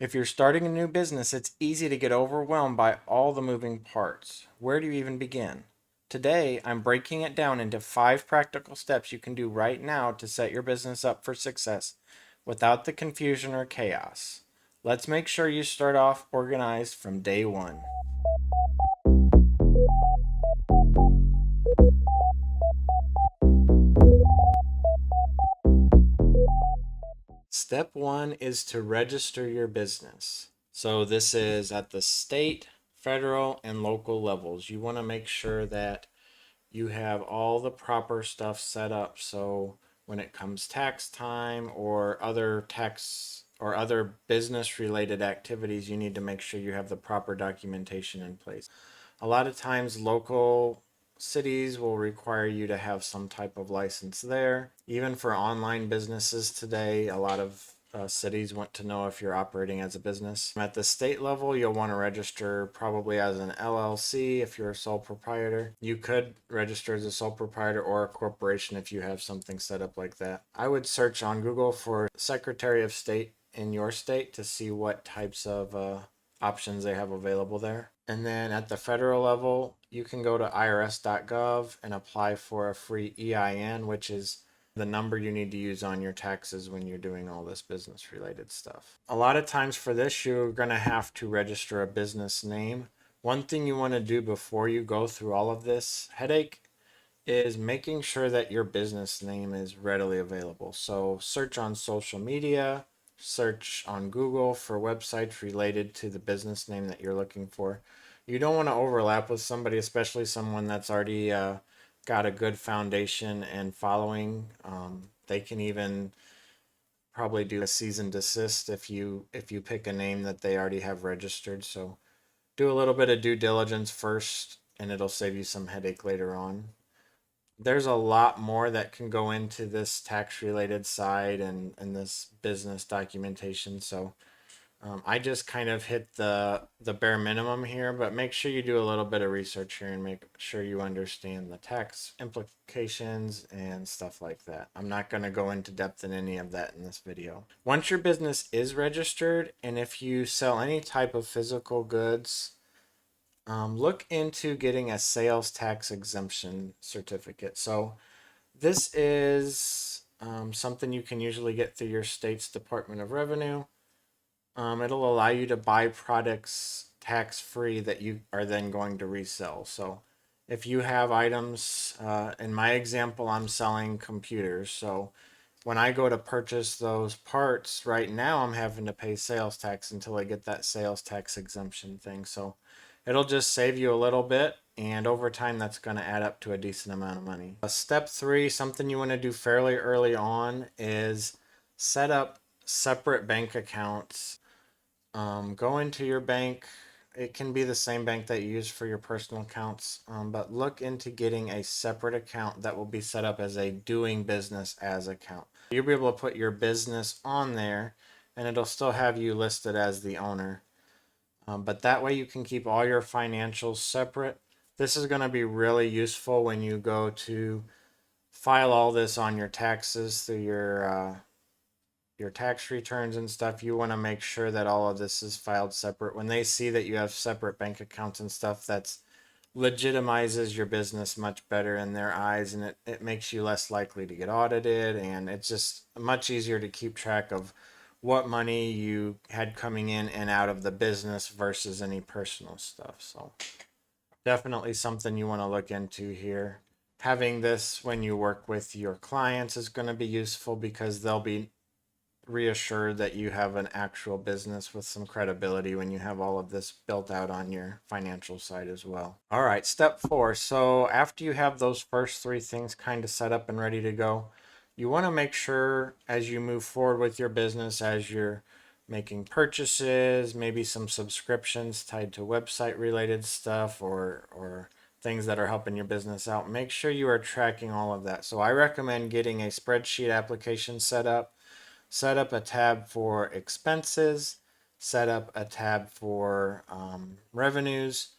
If you're starting a new business, it's easy to get overwhelmed by all the moving parts. Where do you even begin? Today, I'm breaking it down into 5 practical steps you can do right now to set your business up for success without the confusion or chaos. Let's make sure you start off organized from day one. Step one is to register your business. So this is at the state, federal, and local levels. You want to make sure that you have all the proper stuff set up. So when it comes tax time or other business related activities, you need to make sure you have the proper documentation in place. A lot of times local cities will require you to have some type of license there. Even for online businesses today, a lot of cities want to know if you're operating as a business. At the state level, you'll want to register probably as an LLC if you're a sole proprietor. You could register as a sole proprietor or a corporation if you have something set up like that. I would search on Google for Secretary of State in your state to see what types of options they have available there. And then at the federal level, you can go to irs.gov and apply for a free EIN, which is the number you need to use on your taxes when you're doing all this business related stuff. A lot of times for this, you're going to have to register a business name. One thing you want to do before you go through all of this headache is making sure that your business name is readily available. So search on social media, search on Google for websites related to the business name that you're looking for. You don't want to overlap with somebody, especially someone that's already got a good foundation and following. They can even probably do a cease and desist if you pick a name that they already have registered. So do a little bit of due diligence first, and it'll save you some headache later on. There's a lot more that can go into this tax related side and this business documentation. So I just kind of hit the bare minimum here, but make sure you do a little bit of research here and make sure you understand the tax implications and stuff like that. I'm not going to go into depth in any of that in this video. Once your business is registered, and if you sell any type of physical goods, look into getting a sales tax exemption certificate. So this is something you can usually get through your state's Department of Revenue. It'll allow you to buy products tax free that you are then going to resell. So if you have items, in my example, I'm selling computers. So when I go to purchase those parts right now, I'm having to pay sales tax until I get that sales tax exemption thing. So it'll just save you a little bit, and over time that's going to add up to a decent amount of money. Step 3, something you want to do fairly early on, is set up separate bank accounts. Go into your bank. It can be the same bank that you use for your personal accounts, but look into getting a separate account that will be set up as a doing business as account. You'll be able to put your business on there, and it'll still have you listed as the owner. But that way you can keep all your financials separate. This is going to be really useful when you go to file all this on your taxes through your tax returns and stuff. You want to make sure that all of this is filed separate. When they see that you have separate bank accounts and stuff, that's legitimizes your business much better in their eyes, and it makes you less likely to get audited, and it's just much easier to keep track of what money you had coming in and out of the business versus any personal stuff. So definitely something you want to look into here. Having this when you work with your clients is going to be useful because they'll be reassured that you have an actual business with some credibility when you have all of this built out on your financial side as well. All right, step 4. So after you have those first 3 things kind of set up and ready to go, you want to make sure as you move forward with your business, as you're making purchases, maybe some subscriptions tied to website related stuff or things that are helping your business out, make sure you are tracking all of that. So I recommend getting a spreadsheet application set up a tab for expenses, set up a tab for revenues,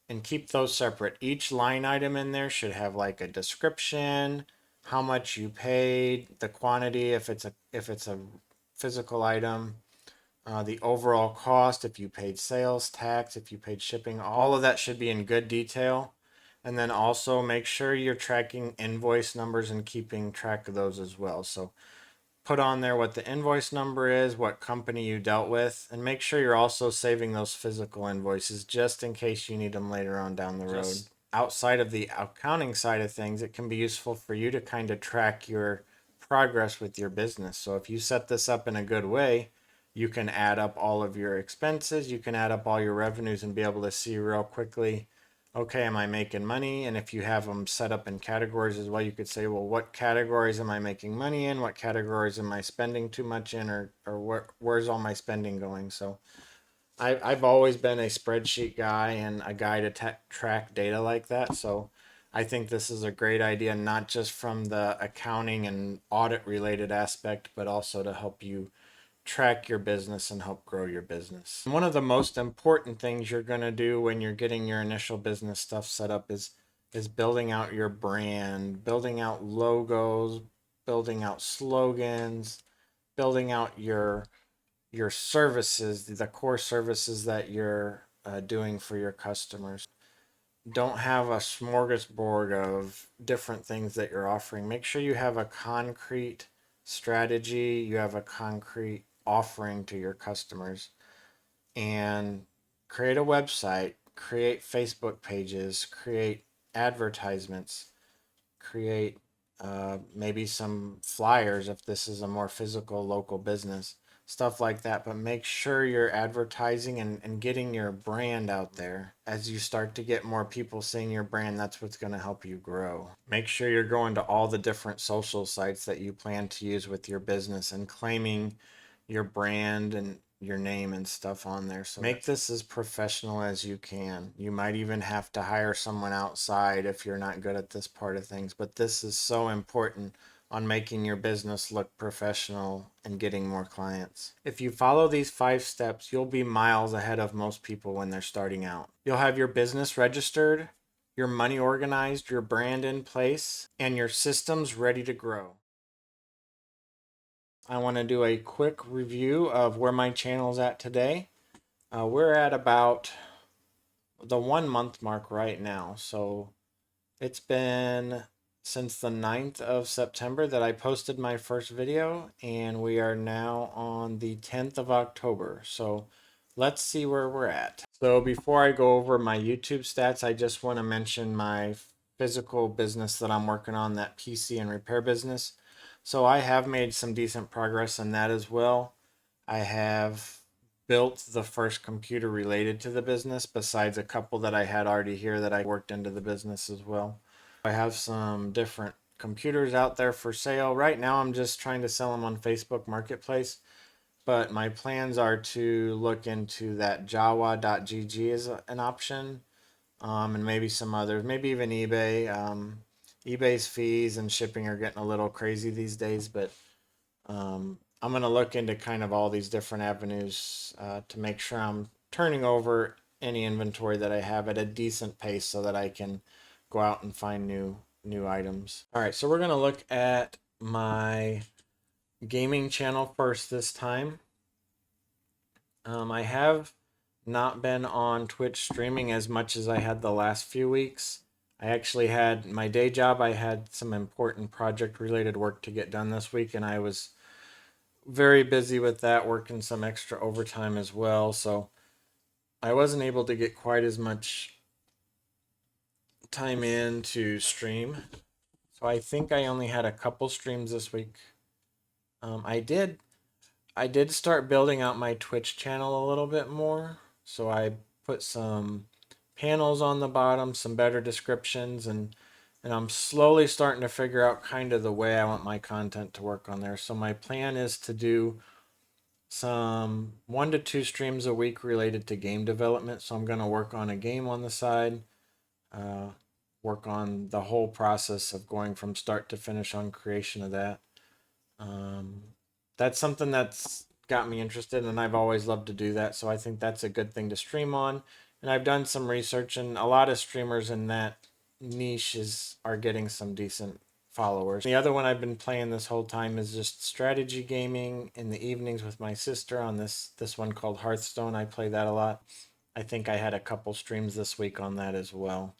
and keep those separate. Each line item in there should have like a description, how much you paid, the quantity if it's a physical item, the overall cost, if you paid sales tax, if you paid shipping, all of that should be in good detail. And then also make sure you're tracking invoice numbers and keeping track of those as well. So put on there what the invoice number is, what company you dealt with, and make sure you're also saving those physical invoices just in case you need them later on down the road. Outside of the accounting side of things, it can be useful for you to kind of track your progress with your business. So if you set this up in a good way, you can add up all of your expenses, you can add up all your revenues and be able to see real quickly, okay, am I making money? And if you have them set up in categories as well, you could say, well, what categories am I making money in? What categories am I spending too much in? Or where's all my spending going? So I've always been a spreadsheet guy and a guy to track data like that. So I think this is a great idea, not just from the accounting and audit related aspect, but also to help you track your business and help grow your business. One of the most important things you're going to do when you're getting your initial business stuff set up is building out your brand, building out logos, building out slogans, building out your services, the core services that you're doing for your customers. Don't have a smorgasbord of different things that you're offering. Make sure you have a concrete strategy, you have a concrete offering to your customers, and create a website, create Facebook pages, create advertisements, create maybe some flyers if this is a more physical local business, stuff like that. But make sure you're advertising and getting your brand out there. As you start to get more people seeing your brand, that's what's going to help you grow. Make sure you're going to all the different social sites that you plan to use with your business and claiming your brand and your name and stuff on there. So make this as professional as you can. You might even have to hire someone outside if you're not good at this part of things, but this is so important on making your business look professional and getting more clients. If you follow these 5 steps, you'll be miles ahead of most people when they're starting out. You'll have your business registered, your money organized, your brand in place, and your systems ready to grow. I want to do a quick review of where my channel's at today. We're at about the 1 month mark right now. So it's been since the 9th of September that I posted my first video, and we are now on the 10th of October. So let's see where we're at. So before I go over my YouTube stats, I just want to mention my physical business that I'm working on, that PC and repair business. So I have made some decent progress in that as well. I have built the first computer related to the business, besides a couple that I had already here that I worked into the business as well. I have some different computers out there for sale. Right now I'm just trying to sell them on Facebook Marketplace, but my plans are to look into that Jawa.gg as an option, and maybe some others, maybe even eBay. eBay's fees and shipping are getting a little crazy these days, but I'm going to look into kind of all these different avenues to make sure I'm turning over any inventory that I have at a decent pace so that I can go out and find new items. All right, so we're going to look at my gaming channel first this time. I have not been on Twitch streaming as much as I had the last few weeks. I actually had my day job. I had some important project related work to get done this week, and I was very busy with that, working some extra overtime as well. So I wasn't able to get quite as much time in to stream. So I think I only had a couple streams this week. I did start building out my Twitch channel a little bit more. So I put some panels on the bottom, some better descriptions, and I'm slowly starting to figure out kind of the way I want my content to work on there. So my plan is to do some 1 to 2 streams a week related to game development. So I'm going to work on a game on the side, work on the whole process of going from start to finish on creation of that. That's something that's got me interested, and I've always loved to do that. So I think that's a good thing to stream on. And I've done some research, and a lot of streamers in that niche are getting some decent followers. The other one I've been playing this whole time is just strategy gaming in the evenings with my sister on this one called Hearthstone. I play that a lot. I think I had a couple streams this week on that as well.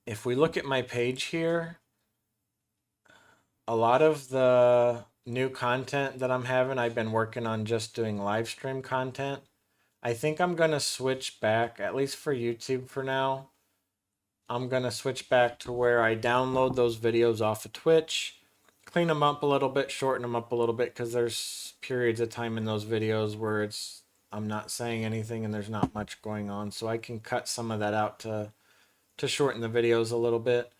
If we look at my page here, a lot of the new content that I'm having, I've been working on just doing live stream content. I think I'm going to switch back, at least for YouTube for now. I'm going to switch back to where I download those videos off of Twitch, clean them up a little bit, shorten them up a little bit, because there's periods of time in those videos where I'm not saying anything and there's not much going on. So I can cut some of that out to shorten the videos a little bit.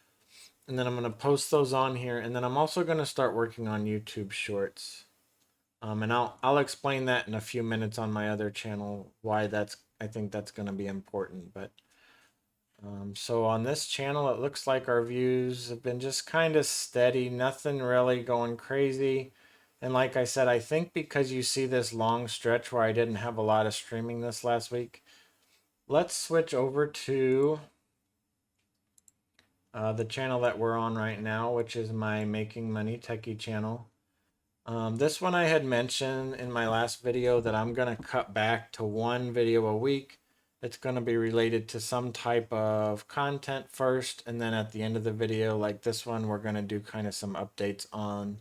And then I'm going to post those on here. And then I'm also going to start working on YouTube Shorts. And I'll explain that in a few minutes on my other channel, why I think that's going to be important. But so on this channel, it looks like our views have been just kind of steady, nothing really going crazy. And like I said, I think because you see this long stretch where I didn't have a lot of streaming this last week, let's switch over to the channel that we're on right now, which is my Making Money Techie channel. This one I had mentioned in my last video that I'm going to cut back to one video a week. It's going to be related to some type of content first, and then at the end of the video, like this one, we're going to do kind of some updates on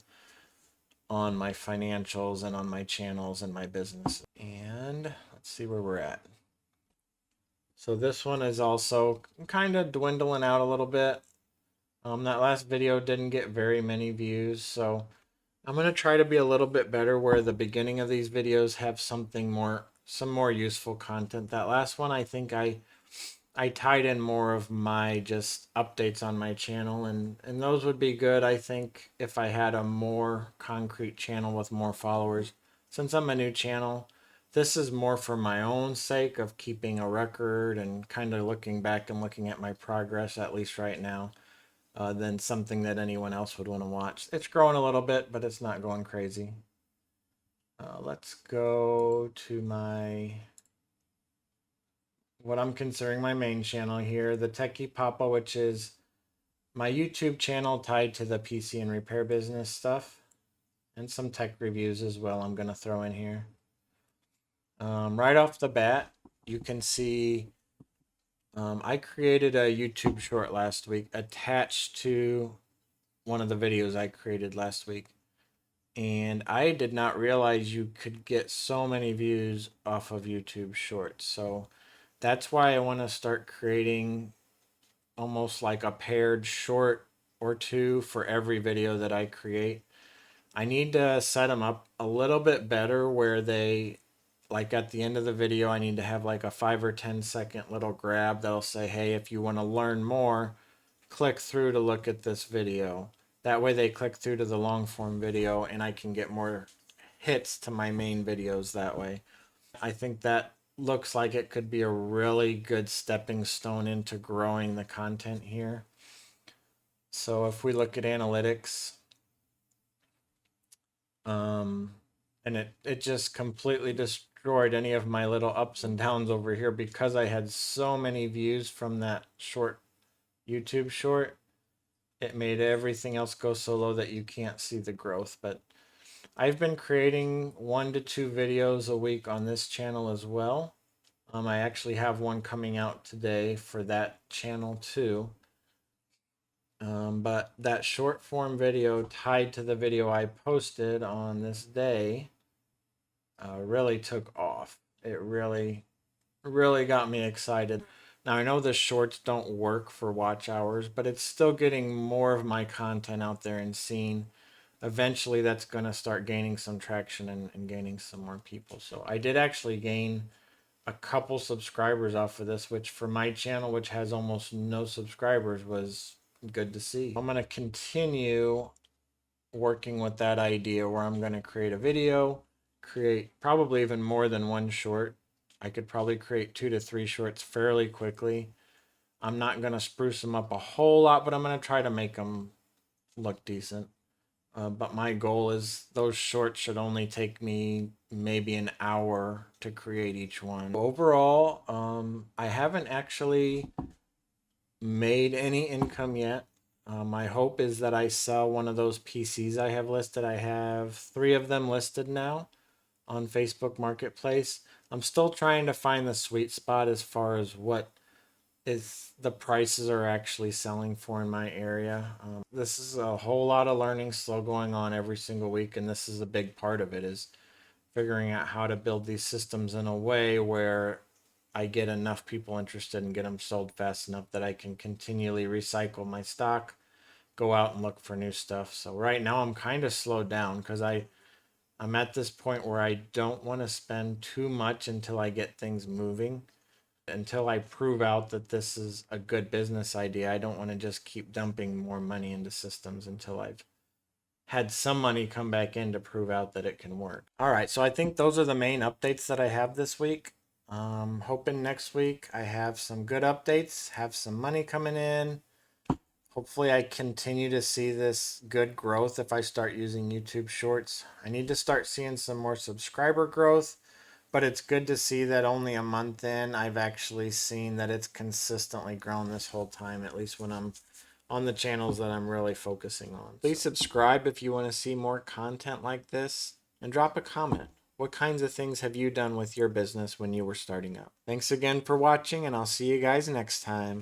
my financials and on my channels and my business. And let's see where we're at. So this one is also kind of dwindling out a little bit. That last video didn't get very many views, so I'm going to try to be a little bit better where the beginning of these videos have some more useful content. That last one, I think I tied in more of my just updates on my channel, and those would be good, I think, if I had a more concrete channel with more followers. Since I'm a new channel, this is more for my own sake of keeping a record and kind of looking back and looking at my progress, at least right now. Than something that anyone else would want to watch. It's growing a little bit, but it's not going crazy. Let's go to what I'm considering my main channel here, the Techie Papa, which is my YouTube channel tied to the PC and repair business stuff, and some tech reviews as well I'm going to throw in here. Right off the bat, you can see I created a YouTube short last week attached to one of the videos I created last week. And I did not realize you could get so many views off of YouTube Shorts. So that's why I want to start creating almost like a paired short or two for every video that I create. I need to set them up a little bit better where they, like at the end of the video, I need to have like a 5 or 10-second little grab that'll say, hey, if you want to learn more, click through to look at this video. That way they click through to the long form video and I can get more hits to my main videos that way. I think that looks like it could be a really good stepping stone into growing the content here. So if we look at analytics, and it just completely destroyed any of my little ups and downs over here because I had so many views from that short YouTube short. It made everything else go so low that you can't see the growth. But I've been creating 1 to 2 videos a week on this channel as well. I actually have one coming out today for that channel too. But that short form video tied to the video I posted on this day really took off. It really got me excited. Now I know the shorts don't work for watch hours, but it's still getting more of my content out there and seen. Eventually that's going to start gaining some traction and gaining some more people. So I did actually gain a couple subscribers off of this, which for my channel, which has almost no subscribers, was good to see. I'm going to continue working with that idea where I'm going to create a video, create probably even more than one short. I could probably create 2 to 3 shorts fairly quickly. I'm not going to spruce them up a whole lot, but I'm going to try to make them look decent. But my goal is those shorts should only take me maybe an hour to create each one. Overall, I haven't actually made any income yet. My hope is that I sell one of those PCs I have listed. I have 3 of them listed now on Facebook Marketplace. I'm still trying to find the sweet spot as far as what is the prices are actually selling for in my area. This is a whole lot of learning still going on every single week, and this is a big part of it, is figuring out how to build these systems in a way where I get enough people interested and get them sold fast enough that I can continually recycle my stock, go out and look for new stuff. So right now I'm kind of slowed down because I'm at this point where I don't want to spend too much until I get things moving. Until I prove out that this is a good business idea, I don't want to just keep dumping more money into systems until I've had some money come back in to prove out that it can work. All right, so I think those are the main updates that I have this week. Hoping next week I have some good updates, have some money coming in. Hopefully I continue to see this good growth if I start using YouTube Shorts. I need to start seeing some more subscriber growth, but it's good to see that only a month in, I've actually seen that it's consistently grown this whole time, at least when I'm on the channels that I'm really focusing on. Please subscribe if you want to see more content like this, and drop a comment. What kinds of things have you done with your business when you were starting out? Thanks again for watching, and I'll see you guys next time.